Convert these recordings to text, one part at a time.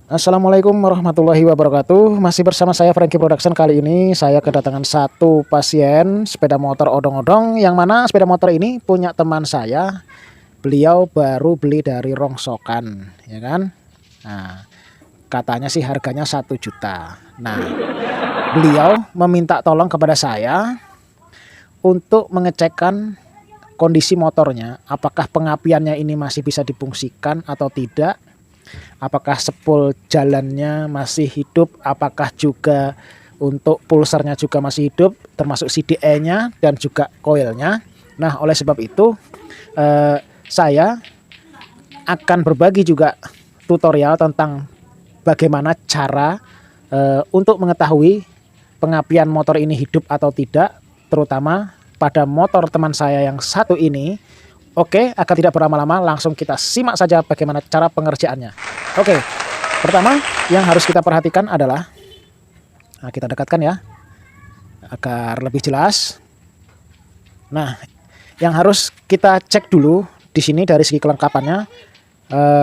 Assalamualaikum warahmatullahi wabarakatuh. Masih bersama saya Franky Production. Kali ini saya kedatangan satu pasien sepeda motor odong-odong, yang mana sepeda motor ini punya teman saya. Beliau baru beli dari rongsokan, ya kan? Nah, katanya sih harganya 1 juta. Nah, beliau meminta tolong kepada saya untuk mengecekkan kondisi motornya, apakah pengapiannya ini masih bisa difungsikan atau tidak. Apakah spol jalannya masih hidup, apakah juga untuk pulsernya juga masih hidup, termasuk CDE-nya dan juga koilnya. Nah, oleh sebab itu saya akan berbagi juga tutorial tentang bagaimana cara untuk mengetahui pengapian motor ini hidup atau tidak, terutama pada motor teman saya yang satu ini. Oke, agar tidak berlama-lama, langsung kita simak saja bagaimana cara pengerjaannya. Oke, pertama yang harus kita perhatikan adalah, nah, kita dekatkan ya, agar lebih jelas. Nah, yang harus kita cek dulu di sini dari segi kelengkapannya,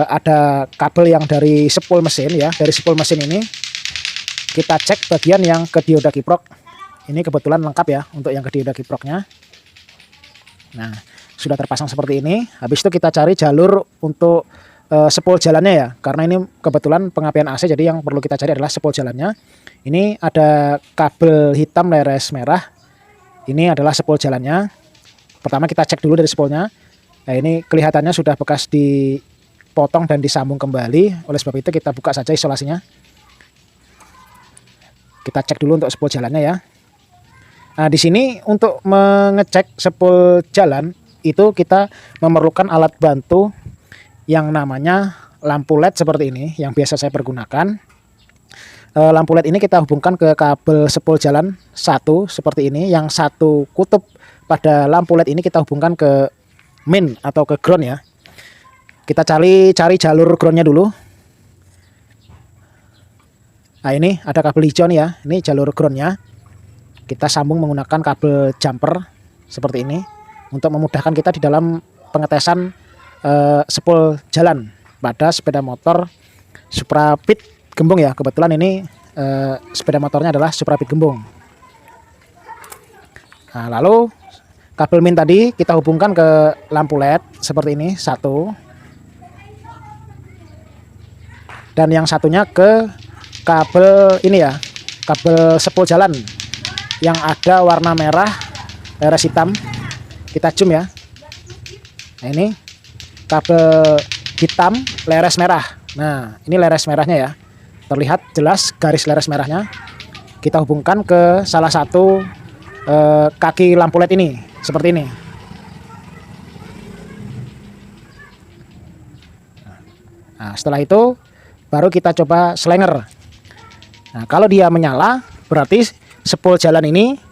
ada kabel yang dari spol mesin ya, dari spol mesin ini kita cek bagian yang ke dioda kiprok. Ini kebetulan lengkap ya untuk yang ke dioda kiproknya. Nah, sudah terpasang seperti ini. Habis itu kita cari jalur untuk spol jalannya ya, karena ini kebetulan pengapian AC, jadi yang perlu kita cari adalah spol jalannya. Ini ada kabel hitam leres merah, ini adalah spol jalannya. Pertama kita cek dulu dari spolnya. Nah, ini kelihatannya sudah bekas dipotong dan disambung kembali. Oleh sebab itu kita buka saja isolasinya. Kita cek dulu untuk spol jalannya ya. Nah, di sini untuk mengecek spol jalan itu kita memerlukan alat bantu yang namanya lampu LED seperti ini, yang biasa saya pergunakan. Lampu LED ini kita hubungkan ke kabel spol jalan satu seperti ini. Yang satu kutub pada lampu LED ini kita hubungkan ke min atau ke ground ya. Kita cari jalur groundnya dulu. Nah, ini ada kabel hijau nih ya, ini jalur groundnya. Kita sambung menggunakan kabel jumper seperti ini untuk memudahkan kita di dalam pengetesan spol jalan pada sepeda motor Suprapit gembung ya. Kebetulan ini sepeda motornya adalah Suprapit gembung. Nah, lalu kabel min tadi kita hubungkan ke lampu LED seperti ini satu, dan yang satunya ke kabel ini ya, kabel spol jalan yang ada warna merah leres hitam. Kita zoom ya. Nah, ini kabel hitam leres merah. Nah, ini leres merahnya ya, terlihat jelas garis leres merahnya. Kita hubungkan ke salah satu kaki lampu LED ini seperti ini. Nah, setelah itu baru kita coba slenger. Nah, kalau dia menyala berarti spol jalan ini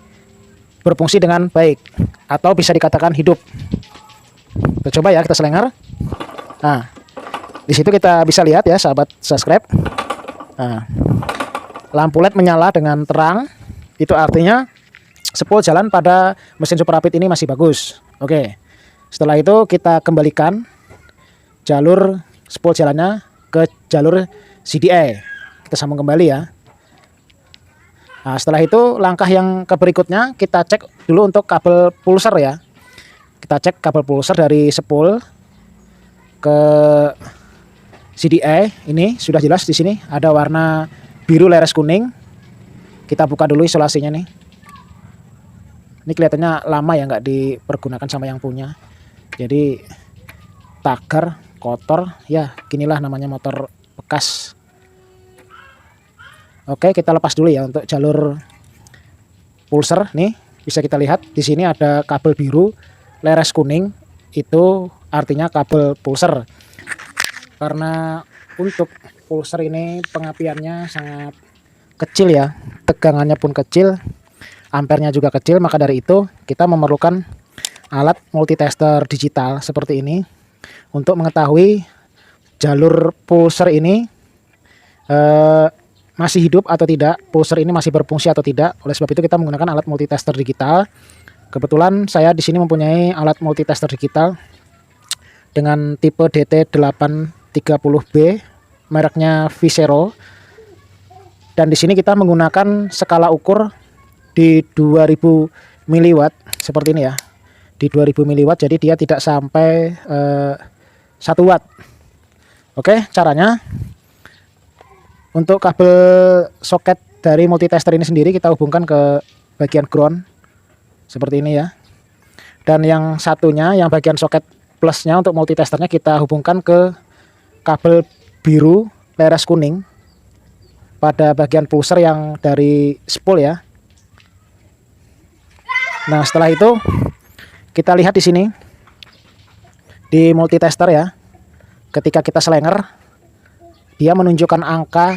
berfungsi dengan baik atau bisa dikatakan hidup. Kita coba ya, kita slenger. Nah, di situ kita bisa lihat ya sahabat subscribe. Nah, lampu LED menyala dengan terang, itu artinya spol jalan pada mesin Suprapit ini masih bagus. Oke. Setelah itu kita kembalikan jalur spol jalannya ke jalur CDE. Kita sambung kembali ya. Nah, setelah itu langkah yang berikutnya kita cek dulu untuk kabel pulser ya. Kita cek kabel pulser dari spol ke CDE. Ini sudah jelas di sini ada warna biru leres kuning. Kita buka dulu isolasinya nih. Ini kelihatannya lama ya, nggak dipergunakan sama yang punya. Jadi tagar kotor ya, ginilah namanya motor bekas. Oke, kita lepas dulu ya untuk jalur pulser. Nih, bisa kita lihat di sini ada kabel biru leres kuning, itu artinya kabel pulser. Karena untuk pulser ini pengapiannya sangat kecil ya, tegangannya pun kecil, ampernya juga kecil, maka dari itu kita memerlukan alat multitester digital seperti ini untuk mengetahui jalur pulser ini masih hidup atau tidak, pulser ini masih berfungsi atau tidak. Oleh sebab itu kita menggunakan alat multitester digital. Kebetulan saya di sini mempunyai alat multitester digital dengan tipe DT830B mereknya Visero. Dan di sini kita menggunakan skala ukur di 2000 miliwatt seperti ini ya. Di 2000 miliwatt, jadi dia tidak sampai 1 watt. Oke, caranya untuk kabel soket dari multitester ini sendiri kita hubungkan ke bagian ground seperti ini ya. Dan yang satunya, yang bagian soket plusnya untuk multitesternya kita hubungkan ke kabel biru leres kuning pada bagian pulser yang dari spool ya. Nah, setelah itu kita lihat di sini di multitester ya. Ketika kita selenger, dia menunjukkan angka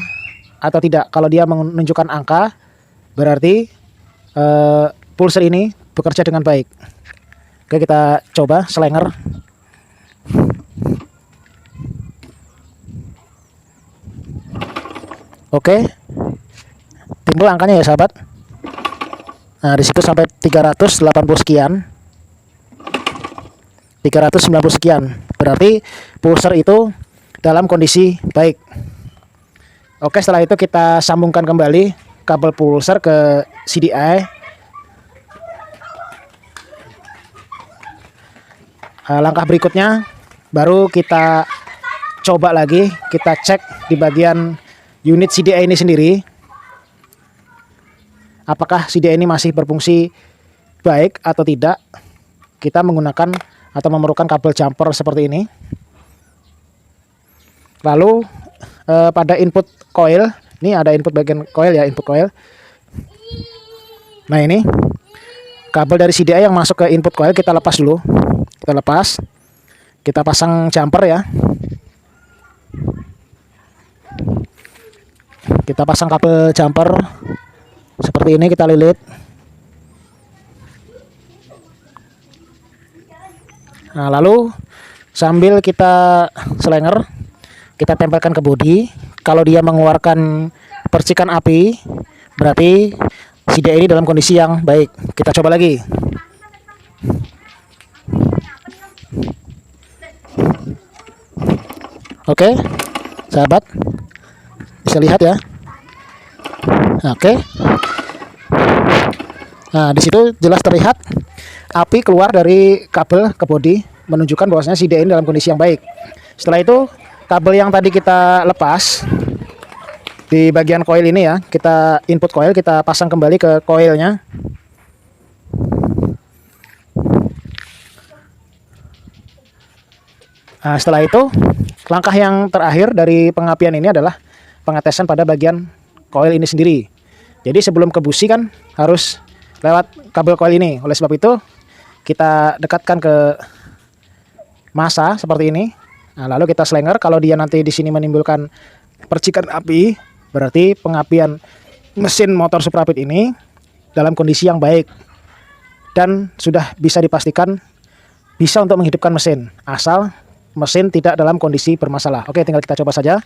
atau tidak. Kalau dia menunjukkan angka, berarti pulser ini bekerja dengan baik. Oke, kita coba selenger. Oke, timbul angkanya ya sahabat. Nah, di situ sampai 380 sekian, 390 sekian. Berarti pulser itu dalam kondisi baik. Oke, setelah itu kita sambungkan kembali kabel pulser ke CDI. Langkah berikutnya baru kita coba lagi, kita cek di bagian unit CDI ini sendiri, apakah CDI ini masih berfungsi baik atau tidak. Kita menggunakan atau memerlukan kabel jumper seperti ini. Lalu pada input coil, ini ada input bagian coil ya, input coil. Nah, ini kabel dari CDI yang masuk ke input coil kita lepas dulu. Kita lepas, kita pasang jumper ya. Kita pasang kabel jumper seperti ini, kita lilit. Nah, lalu sambil kita selenger, kita tempelkan ke bodi. Kalau dia mengeluarkan percikan api, berarti CDI ini dalam kondisi yang baik. Kita coba lagi. Oke, sahabat, bisa lihat ya. Oke. Nah, di situ jelas terlihat api keluar dari kabel ke bodi, menunjukkan bahwasanya CDI ini dalam kondisi yang baik. Setelah itu, kabel yang tadi kita lepas di bagian coil ini ya, kita input coil, kita pasang kembali ke coilnya. Nah, setelah itu, langkah yang terakhir dari pengapian ini adalah pengetesan pada bagian coil ini sendiri. Jadi sebelum ke busi kan harus lewat kabel coil ini. Oleh sebab itu kita dekatkan ke massa seperti ini. Nah, lalu kita selenger. Kalau dia nanti di sini menimbulkan percikan api, berarti pengapian mesin motor Suprapit ini dalam kondisi yang baik dan sudah bisa dipastikan bisa untuk menghidupkan mesin, asal mesin tidak dalam kondisi bermasalah. Oke, tinggal kita coba saja.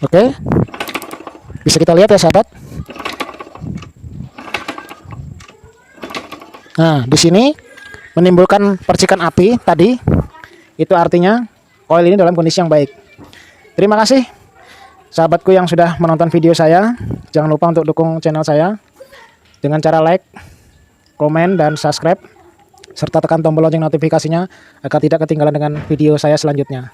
Oke, bisa kita lihat ya sahabat. Nah, di sini menimbulkan percikan api tadi, itu artinya coil ini dalam kondisi yang baik. Terima kasih sahabatku yang sudah menonton video saya. Jangan lupa untuk dukung channel saya dengan cara like, komen, dan subscribe, serta tekan tombol lonceng notifikasinya agar tidak ketinggalan dengan video saya selanjutnya.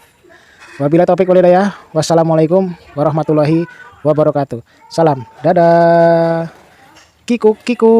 Wabillahi taufiq wal hidayah. Wassalamualaikum warahmatullahi wabarakatuh. Salam, dadah. Kiku kiku.